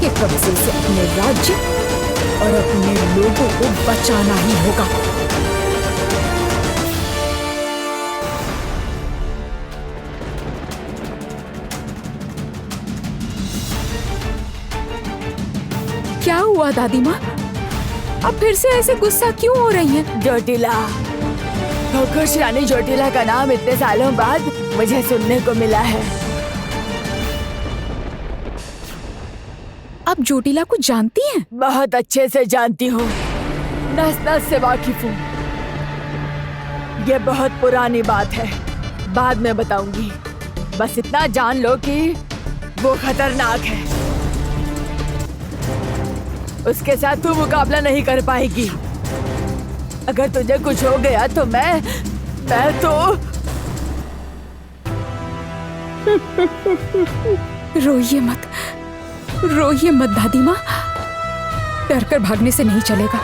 के कब्जे से अपने राज्य और अपने लोगों को बचाना ही होगा। क्या हुआ दादी माँ? अब फिर से ऐसे गुस्सा क्यों हो रही हैं? ज्योतिला, खुश रानी ज्योतिला का नाम इतने सालों बाद मुझे सुनने को मिला है। आप ज्योतिला को जानती हैं? बहुत अच्छे से जानती हूँ, नस नस से वाकिफ हूँ। ये बहुत पुरानी बात है, बाद में बताऊंगी। बस इतना जान लो कि वो खतरनाक है। उसके साथ तू मुकाबला नहीं कर पाएगी। अगर तुझे कुछ हो गया तो मैं तो रोइए मत दादी माँ। डरकर भागने से नहीं चलेगा।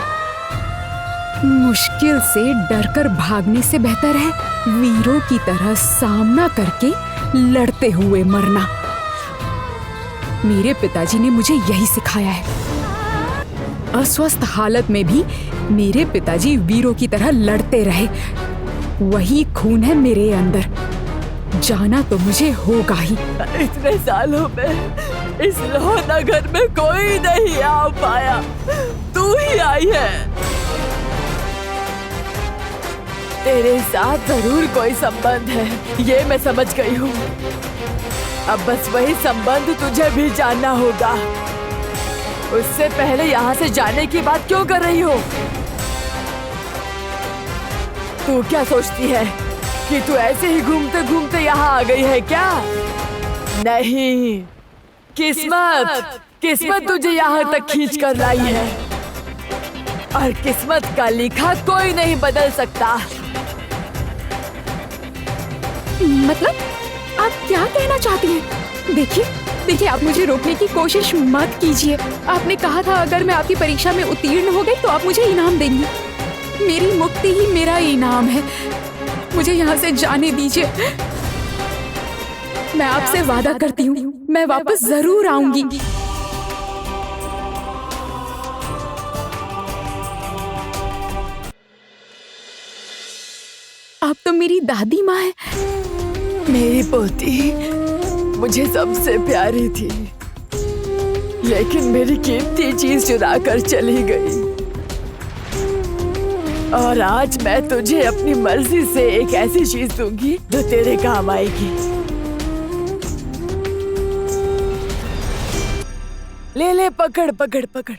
मुश्किल से डरकर भागने से बेहतर है वीरों की तरह सामना करके लड़ते हुए मरना। मेरे पिताजी ने मुझे यही सिखाया है। अस्वस्थ हालत में भी मेरे पिताजी वीरों की तरह लड़ते रहे। वही खून है मेरे अंदर। जाना तो मुझे होगा ही। इतने सालों में इस लोहनगर में कोई नहीं आ पाया, तू ही आई है। तेरे साथ जरूर कोई संबंध है, ये मैं समझ गई हूँ। अब बस वही संबंध तुझे भी जानना होगा। उससे पहले यहाँ से जाने की बात क्यों कर रही हो? तू क्या सोचती है कि तू ऐसे ही घूमते घूमते यहाँ आ गई है क्या? नहीं, किस्मत तुझे यहाँ तक खींच कर लाई है, और किस्मत का लिखा कोई नहीं बदल सकता। मतलब आप क्या कहना चाहती हैं? देखिए आप मुझे रोकने की कोशिश मत कीजिए। आपने कहा था अगर मैं आपकी परीक्षा में उत्तीर्ण हो गई तो आप मुझे इनाम देंगी। मेरी मुक्ति ही मेरा इनाम है। मुझे यहाँ से जाने दीजिए। मैं आपसे वादा करती हूँ, मैं वापस जरूर आऊंगी। आप तो मेरी दादी माँ है। मेरी पोती मुझे सबसे प्यारी थी, लेकिन मेरी कीमती चीज चुरा कर चली गई। और आज मैं तुझे अपनी मर्जी से एक ऐसी चीज दूंगी जो तेरे काम आएगी। ले ले, पकड़ पकड़ पकड़।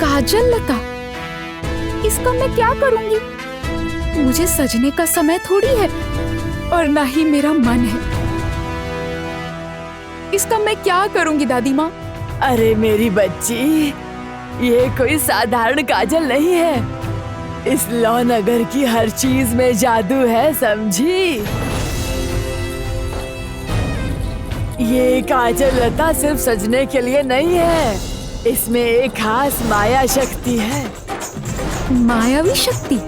काजल लता, इसका मैं क्या करूंगी? मुझे सजने का समय थोड़ी है और ना ही मेरा मन है। इसका मैं क्या करूंगी दादी माँ? अरे मेरी बच्ची, ये कोई साधारण काजल नहीं है। इस लोहनगर की हर चीज में जादू है, समझी? ये काजल लता सिर्फ सजने के लिए नहीं है, इसमें एक खास माया शक्ति है। मायावी शक्ति?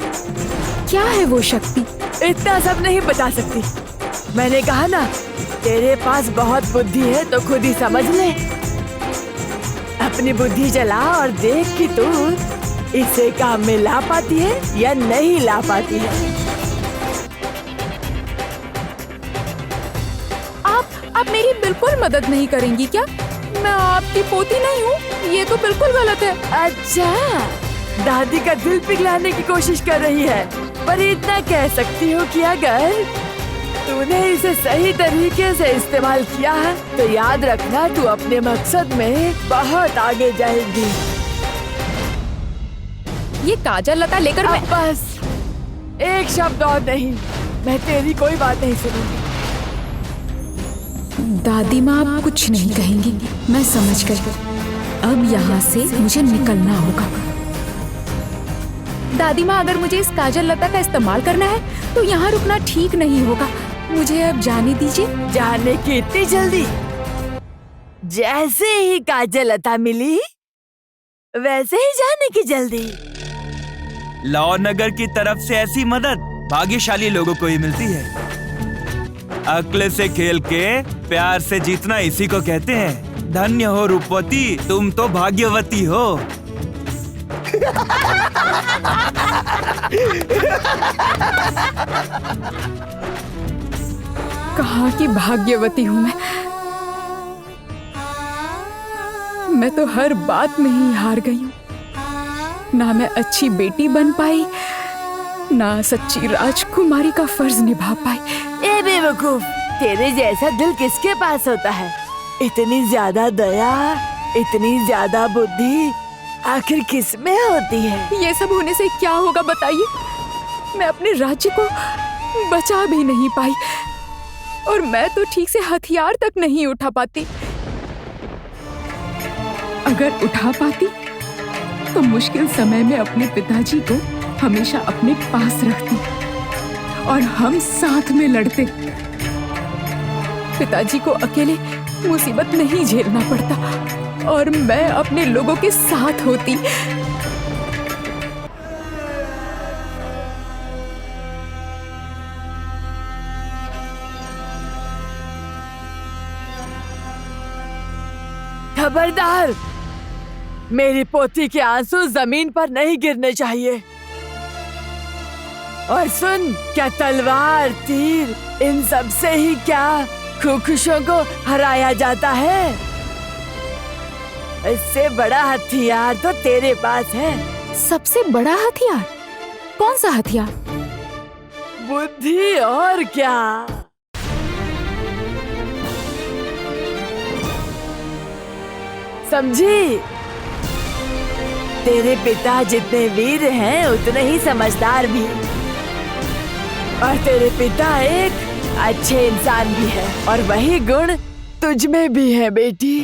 क्या है वो शक्ति? इतना सब नहीं बता सकती। मैंने कहा ना, तेरे पास बहुत बुद्धि है तो खुद ही समझ ले। अपनी बुद्धि चला और देख कि तू इसे काम में ला पाती है या नहीं ला पाती है। आप मेरी बिल्कुल मदद नहीं करेंगी क्या? मैं आपकी पोती नहीं हूँ, ये तो बिल्कुल गलत है। अच्छा, दादी का दिल पिघलाने की कोशिश कर रही है, पर इतना कह सकती हूँ कि अगर तूने इसे सही तरीके से इस्तेमाल किया है तो याद रखना, तू अपने मकसद में बहुत आगे जाएगी। ये काजल लता लेकर मैं... बस एक शब्द और नहीं, मैं तेरी कोई बात नहीं सुनूंगी। दादी माँ आप कुछ नहीं कहेंगी, मैं समझ गई। अब यहाँ से मुझे निकलना होगा। दादी माँ, अगर मुझे इस काजल लता का इस्तेमाल करना है तो यहाँ रुकना ठीक नहीं होगा। मुझे अब जाने दीजिए। जाने की इतनी जल्दी? जैसे ही काजल लता मिली वैसे ही जाने की जल्दी। लाहौर नगर की तरफ से ऐसी मदद भाग्यशाली लोगों को ही मिलती है। अक्ल से खेल के प्यार से जीतना इसी को कहते हैं। धन्य हो रूपवती, तुम तो भाग्यवती हो। कहाँ की भाग्यवती हूँ मैं तो हर बात में ही हार गई हूँ। ना मैं अच्छी बेटी बन पाई, ना सच्ची राजकुमारी का फर्ज निभा पाई। ए बेवकूफ, तेरे जैसा दिल किसके पास होता है? इतनी ज्यादा दया, इतनी ज्यादा बुद्धि आखिर किस में होती है? ये सब होने से क्या होगा बताइए? मैं अपने राज्य को बचा भी नहीं पाई और मैं तो ठीक से हथियार तक नहीं उठा पाती। अगर उठा पाती तो मुश्किल समय में अपने पिताजी को हमेशा अपने पास रखती और हम साथ में लड़ते। पिताजी को अकेले मुसीबत नहीं झेलना पड़ता और मैं अपने लोगों के साथ होती। खबरदार, मेरी पोती के आंसू जमीन पर नहीं गिरने चाहिए। और सुन, क्या तलवार, तीर, इन सब से ही क्या खुशों को हराया जाता है? इससे बड़ा हथियार तो तेरे पास है। सबसे बड़ा हथियार? कौन सा हथियार? बुद्धि, और क्या। समझी? तेरे पिता जितने वीर हैं उतने ही समझदार भी, और तेरे पिता एक अच्छे इंसान भी है, और वही गुण तुझ में भी है बेटी।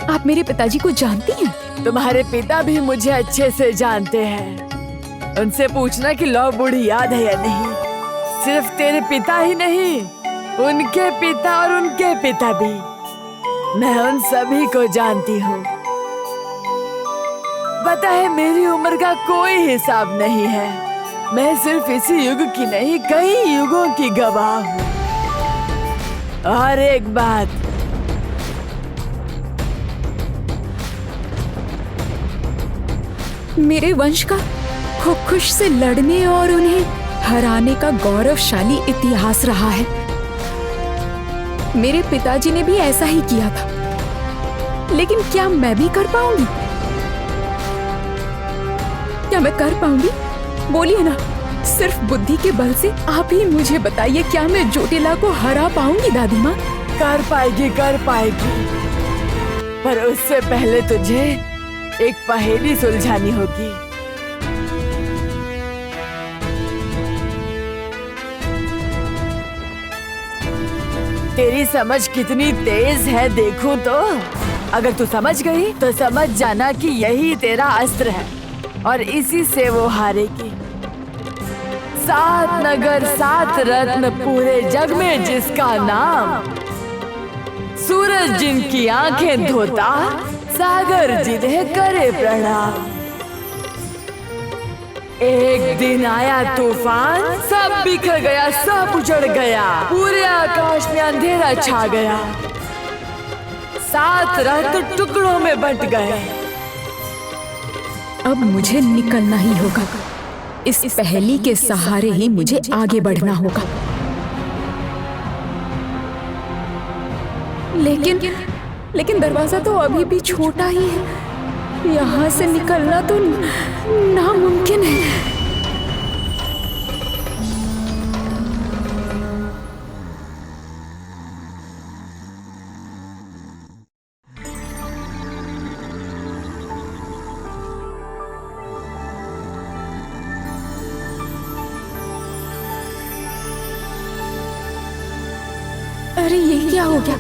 आप मेरे पिताजी को जानती हैं? तुम्हारे पिता भी मुझे अच्छे से जानते हैं। उनसे पूछना कि लौ बूढ़ी याद है या नहीं। सिर्फ तेरे पिता ही नहीं, उनके पिता और उनके पिता भी, मैं उन सभी को जानती हूँ। पता है, मेरी उम्र का कोई हिसाब नहीं है। मैं सिर्फ इसी युग की नहीं, कई युगों की गवाह हूँ। और एक बात, मेरे वंश का खुश से लड़ने और उन्हें हराने का गौरवशाली इतिहास रहा है। मेरे पिताजी ने भी ऐसा ही किया था, लेकिन क्या मैं भी कर पाऊंगी? क्या मैं कर पाऊंगी? बोलिए ना, सिर्फ बुद्धि के बल से आप ही मुझे बताइए, क्या मैं जोटिला को हरा पाऊंगी दादी माँ? कर पाएगी, कर पाएगी, पर उससे पहले तुझे एक पहेली सुलझानी होगी। तेरी समझ कितनी तेज है देखूं तो। अगर तू समझ गई तो समझ जाना कि यही तेरा अस्त्र है और इसी से वो हारेगी। 7 नगर 7 रत्न पूरे जग में जिसका नाम, सूरज जिनकी आंखें धोता, सागर जिन्हें करे प्रणाम। एक दिन आया तूफान, सब बिखर गया, सब उजड़ गया, पूरे आकाश में अंधेरा छा गया, 7 रत्न टुकड़ों में बंट गए। अब मुझे निकलना ही होगा। इस पहेली के सहारे ही मुझे आगे बढ़ना होगा। लेकिन दरवाजा तो अभी भी छोटा ही है। यहाँ से निकलना तो नामुमकिन है। अरे ये क्या हो गया?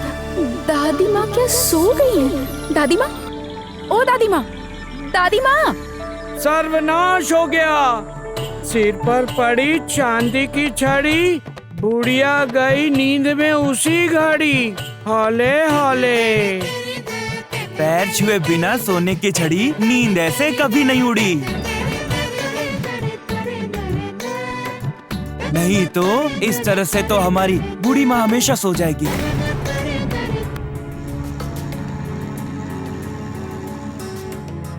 दादी माँ क्या सो गई है? दादी माँ, ओ दादी माँ, दादी माँ! सर्वनाश हो गया। सिर पर पड़ी चांदी की छड़ी, बुढ़िया गई नींद में उसी घड़ी, हौले हौले। पैर छुए बिना सोने की छड़ी, नींद ऐसे कभी नहीं उड़ी। नहीं तो इस तरह से तो हमारी बूढ़ी माँ हमेशा सो जाएगी।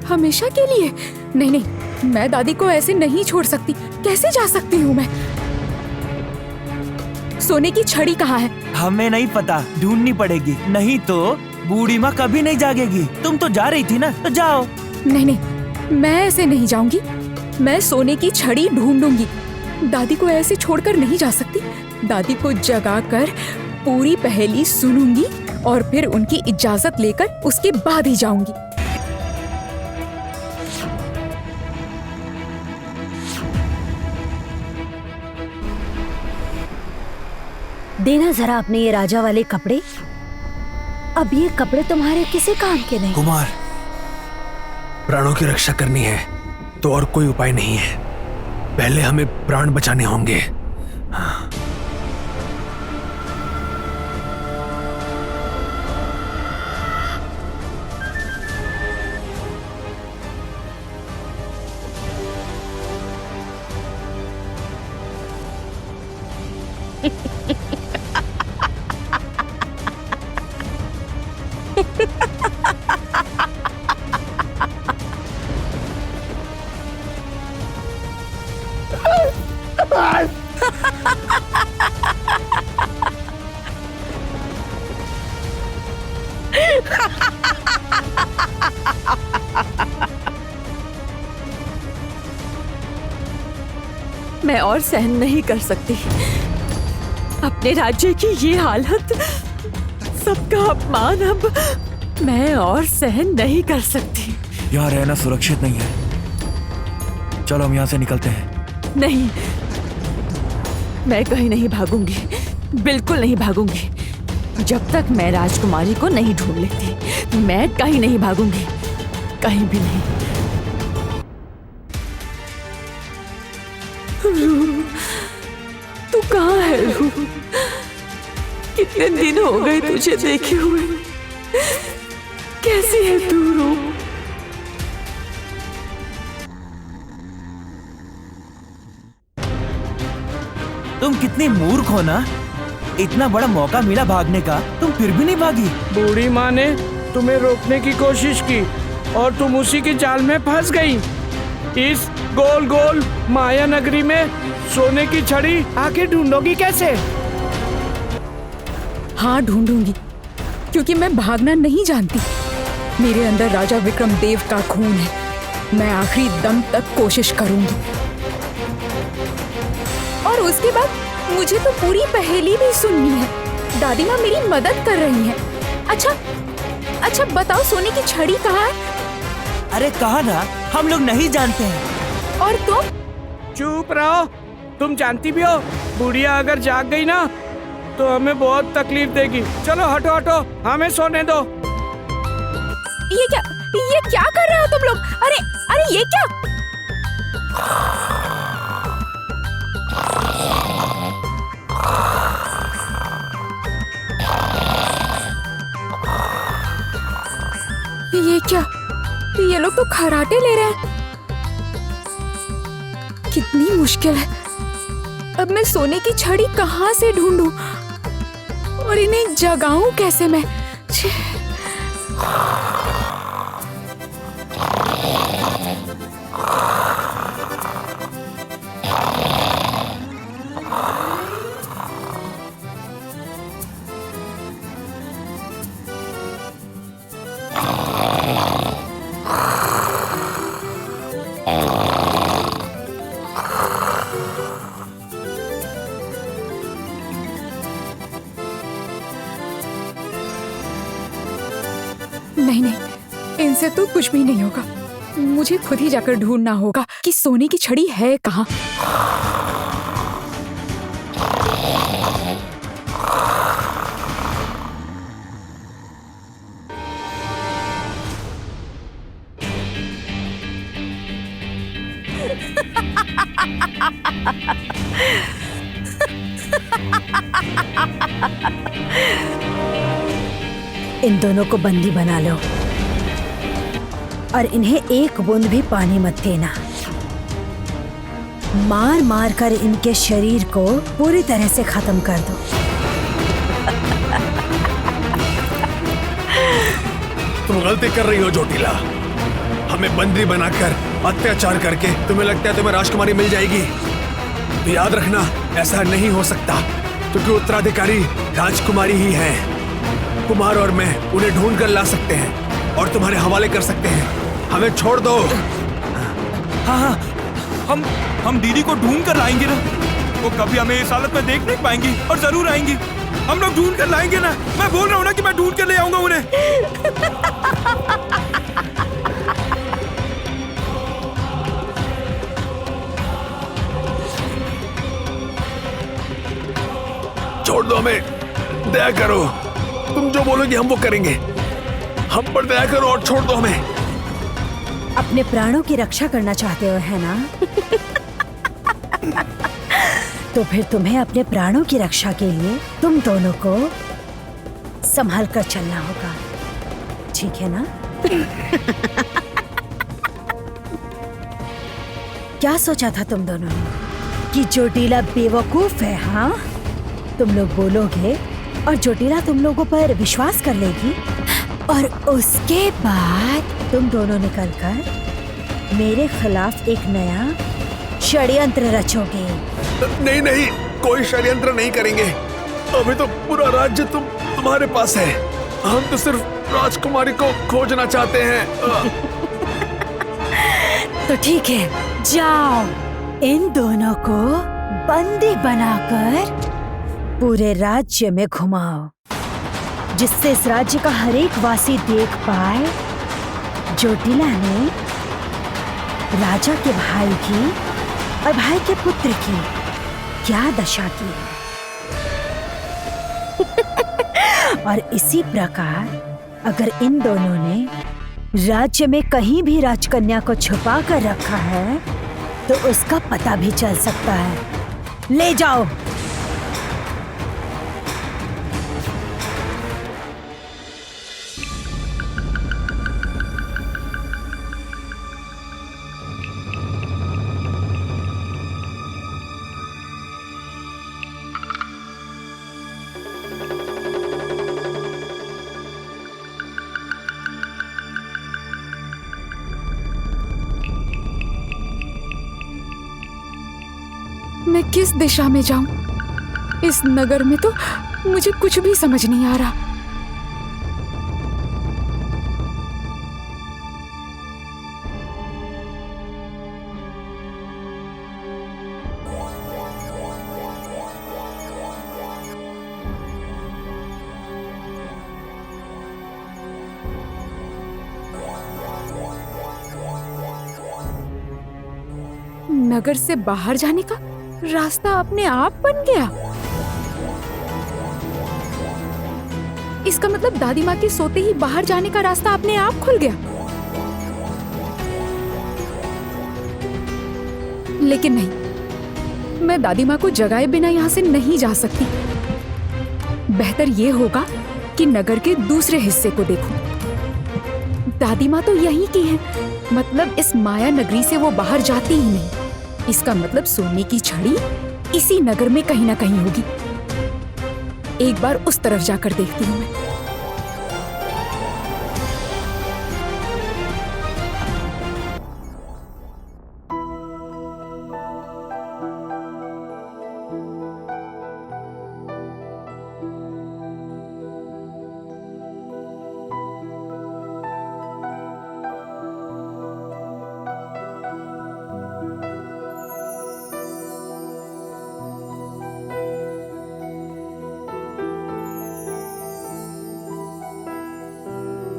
हमेशा के लिए? नहीं नहीं, मैं दादी को ऐसे नहीं छोड़ सकती। कैसे जा सकती हूँ मैं? सोने की छड़ी कहाँ है? हमें नहीं पता, ढूंढनी पड़ेगी। नहीं तो बूढ़ी माँ कभी नहीं जागेगी। तुम तो जा रही थी ना, तो जाओ। नहीं नहीं, मैं ऐसे नहीं जाऊंगी। मैं सोने की छड़ी ढूंढूंगी। दादी को ऐसे छोड़कर नहीं जा सकती। दादी को जगाकर पूरी पहेली सुनूंगी और फिर उनकी इजाजत लेकर उसके बाद ही जाऊंगी। देना जरा अपने ये राजा वाले कपड़े। अब ये कपड़े तुम्हारे किसी काम के नहीं। कुमार, प्राणों की रक्षा करनी है तो और कोई उपाय नहीं है। पहले हमें प्राण बचाने होंगे। हाँ। मैं और सहन नहीं कर सकती अपने राज्य की ये हालत, सबका अपमान। अब मैं और सहन नहीं कर सकती। यहाँ रहना सुरक्षित नहीं है। चलो हम यहाँ से निकलते हैं। नहीं, मैं कहीं नहीं भागूंगी, बिल्कुल नहीं भागूंगी। जब तक मैं राजकुमारी को नहीं ढूंढ लेती, मैं कहीं नहीं भागूंगी, कहीं भी नहीं। रू, तू कहाँ है रू? कितने दिन हो गए तुझे देखे हुए। कैसी है तू रू? तुम कितनी मूर्ख हो ना। इतना बड़ा मौका मिला भागने का, तुम फिर भी नहीं भागी। बूढ़ी माँ ने तुम्हें रोकने की कोशिश की और तुम उसी के जाल में फंस गई। इस गोल गोल माया नगरी में सोने की छड़ी आके ढूंढोगी कैसे? हाँ ढूंढूंगी, क्योंकि मैं भागना नहीं जानती। मेरे अंदर राजा विक्रम देव का खून है। मैं आखिरी दम तक कोशिश करूंगी। और उसके बाद मुझे तो पूरी पहेली भी सुननी है। दादी माँ मेरी मदद कर रही हैं। अच्छा बताओ, सोने की छड़ी कहाँ है? अरे कहा ना, हम लोग नहीं जानते हैं। और तुम? चुप रहो, तुम जानती भी हो बुढ़िया अगर जाग गई ना तो हमें बहुत तकलीफ देगी। चलो हटो हटो, हमें सोने दो। ये क्या कर रहे हो तुम लोग? अरे ये क्या? ये क्या? ये लोग तो खराटे ले रहे हैं। कितनी मुश्किल है। अब मैं सोने की छड़ी कहाँ से ढूंढूं और इन्हें जगाऊं कैसे मैं? छी। नहीं, इनसे तो कुछ भी नहीं होगा। मुझे खुद ही जाकर ढूंढना होगा कि सोने की छड़ी है कहाँ। इन दोनों को बंदी बना लो और इन्हें एक बूंद भी पानी मत देना। मार मार कर इनके शरीर को पूरी तरह से खत्म कर दो। तुम गलती कर रही हो जोटिला। हमें बंदी बनाकर अत्याचार करके तुम्हें लगता है तुम्हें राजकुमारी मिल जाएगी? तो याद रखना, ऐसा नहीं हो सकता, क्योंकि उत्तराधिकारी राजकुमारी ही है। कुमार और मैं उन्हें ढूंढ कर ला सकते हैं और तुम्हारे हवाले कर सकते हैं। हमें छोड़ दो। हाँ हाँ, हम दीदी को ढूंढ कर लाएंगे ना। वो कभी हमें इस हालत में देख नहीं पाएंगी और जरूर आएंगी। हम लोग ढूंढ कर लाएंगे ना। मैं बोल रहा हूँ ना कि मैं ढूंढ कर ले आऊंगा उन्हें। छोड़ दो हमें, दया करो। तुम जो बोलोगे हम वो करेंगे। हम पर दया करो और छोड़ दो हमें। अपने प्राणों की रक्षा करना चाहते हो, है ना? तो फिर तुम्हें अपने प्राणों की रक्षा के लिए तुम दोनों को संभाल कर चलना होगा, ठीक है ना? क्या सोचा था तुम दोनों ने कि जोटिला बेवकूफ है? हाँ, तुम लोग बोलोगे और जोटिला तुम लोगों पर विश्वास कर लेगी और उसके बाद तुम दोनों निकलकर मेरे खिलाफ एक नया षड्यंत्र रचोगे। नहीं नहीं, कोई षड्यंत्र नहीं करेंगे। अभी तो पूरा राज्य तुम्हारे पास है। हम तो सिर्फ राजकुमारी को खोजना चाहते हैं। तो ठीक है, जाओ इन दोनों को बंदी बनाकर पूरे राज्य में घुमाओ, जिससे इस राज्य का हर एक वासी देख पाए जोटिला ने राजा के भाई की और भाई के पुत्र की क्या दशा की है। और इसी प्रकार अगर इन दोनों ने राज्य में कहीं भी राजकन्या को छुपा कर रखा है तो उसका पता भी चल सकता है। ले जाओ। मैं किस दिशा में जाऊं? इस नगर में तो मुझे कुछ भी समझ नहीं आ रहा। नगर से बाहर जाने का रास्ता अपने आप बन गया। इसका मतलब दादी माँ के सोते ही बाहर जाने का रास्ता अपने आप खुल गया। लेकिन नहीं, मैं दादी माँ को जगाए बिना यहाँ से नहीं जा सकती। बेहतर ये होगा कि नगर के दूसरे हिस्से को देखूं। दादी माँ तो यहीं की है, मतलब इस माया नगरी से वो बाहर जाती ही नहीं। इसका मतलब सोने की छड़ी इसी नगर में कहीं ना कहीं होगी। एक बार उस तरफ जाकर देखती हूँ मैं।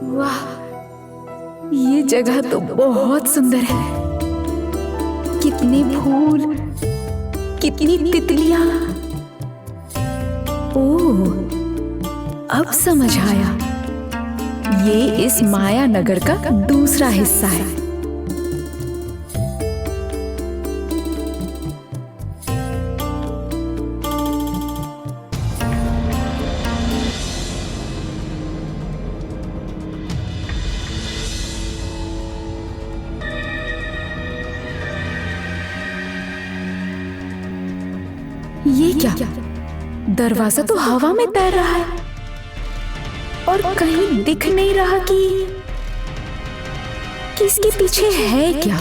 वाह, ये जगह तो बहुत सुंदर है। कितने फूल, कितनी तितलियां। ओह, अब समझ आया, ये इस माया नगर का दूसरा हिस्सा है। ये क्या? दरवाजा तो हवा में तैर रहा है और कहीं दिख नहीं रहा कि इसके पीछे है क्या।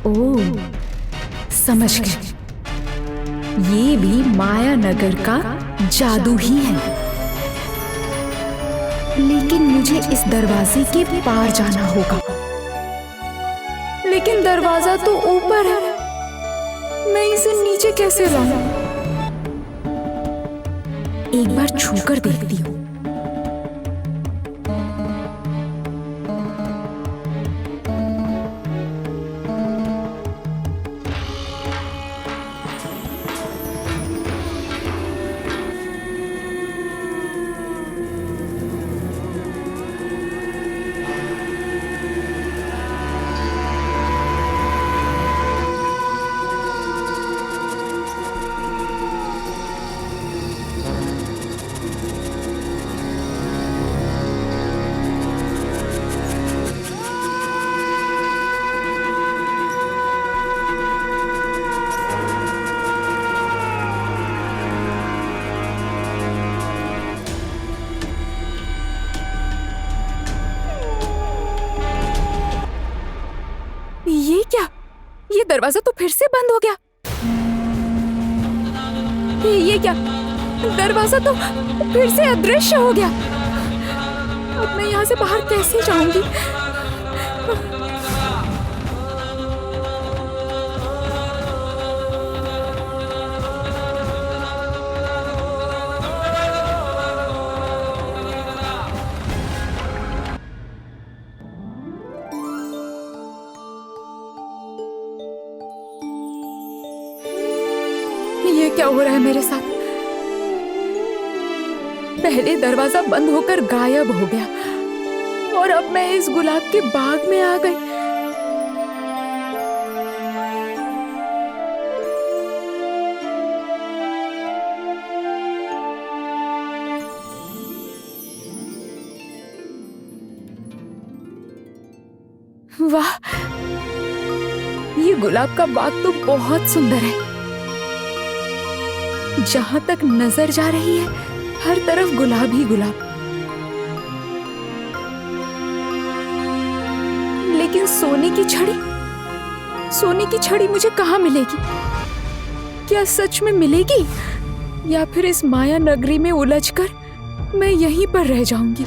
ओह, समझ गए, ये भी माया नगर का जादू ही है। लेकिन मुझे इस दरवाजे के पार जाना होगा। लेकिन दरवाजा तो ऊपर है, मैं इसे नीचे कैसे लाऊं? एक बार छूकर देखती हूँ। ये क्या? ये दरवाजा तो फिर से बंद हो गया। ये क्या? दरवाजा तो फिर से अदृश्य हो गया। अब मैं यहाँ से बाहर कैसे जाऊंगी? ये क्या हो रहा है मेरे साथ? पहले दरवाजा बंद होकर गायब हो गया और अब मैं इस गुलाब के बाग में आ गई। वाह, ये गुलाब का बाग तो बहुत सुंदर है। जहां तक नजर जा रही है, हर तरफ गुलाब ही गुलाब। लेकिन सोने की छड़ी मुझे कहाँ मिलेगी? क्या सच में मिलेगी, या फिर इस माया नगरी में उलझकर मैं यहीं पर रह जाऊंगी?